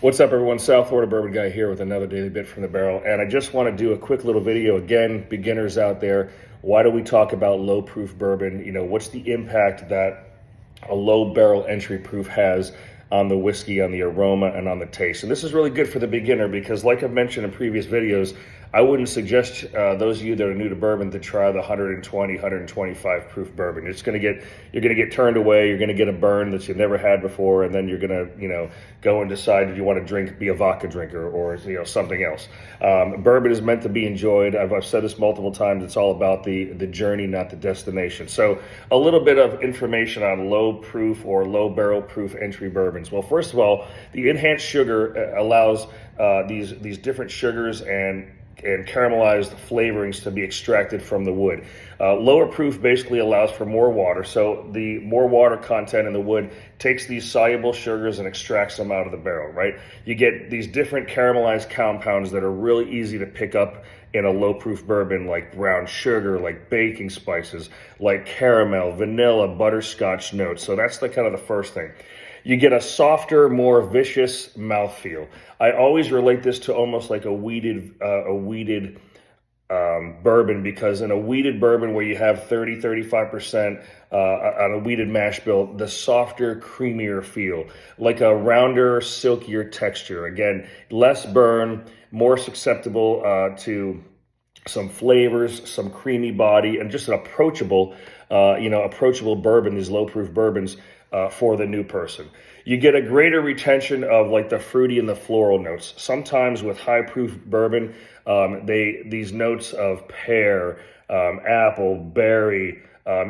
What's up, everyone? South Florida Bourbon Guy here with another Daily Bit from the Barrel. And I just want to do a quick little video. Again, beginners out there, why do we talk about low proof bourbon? You know, what's the impact that a low barrel entry proof has on the whiskey, on the aroma, and on the taste? And this is really good for the beginner because, like I've mentioned in previous videos, I wouldn't suggest those of you that are new to bourbon to try the 120, 125 proof bourbon. You're gonna get turned away. You're gonna get a burn that you've never had before, and then you're gonna, go and decide if you want to be a vodka drinker or something else. Bourbon is meant to be enjoyed. I've said this multiple times. It's all about the journey, not the destination. So a little bit of information on low proof or low barrel proof entry bourbons. Well, first of all, the enhanced sugar allows these different sugars and caramelized flavorings to be extracted from the wood. Lower proof basically allows for more water, so the more water content in the wood takes these soluble sugars and extracts them out of the barrel, right? You get these different caramelized compounds that are really easy to pick up in a low proof bourbon, like brown sugar, like baking spices, like caramel, vanilla, butterscotch notes. So that's the kind of the first thing. You get a softer, more vicious mouthfeel. I always relate this to almost like a weeded bourbon, because in a weeded bourbon where you have 35% on a weeded mash bill, the softer, creamier feel, like a rounder, silkier texture. Again, less burn, more susceptible to some flavors, some creamy body, and just an approachable bourbon, these low proof bourbons, for the new person. You get a greater retention of like the fruity and the floral notes. Sometimes with high proof bourbon, these notes of pear, apple, berry,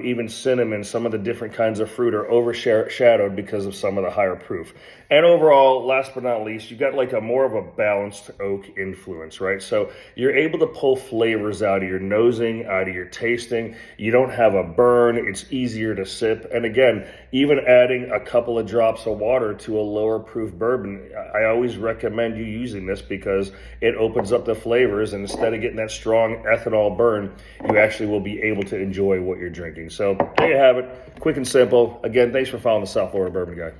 even cinnamon, some of the different kinds of fruit are overshadowed because of some of the higher proof. And overall, last but not least, you got like a more of a balanced oak influence, right? So you're able to pull flavors out of your nosing, out of your tasting. You don't have a burn. It's easier to sip. And again, even adding a couple of drops of water to a lower proof bourbon, I always recommend you using this because it opens up the flavors, and instead of getting that strong ethanol burn, you actually will be able to enjoy what you're drinking. So there you have it, quick and simple. Again, thanks for following the South Florida Bourbon Guy.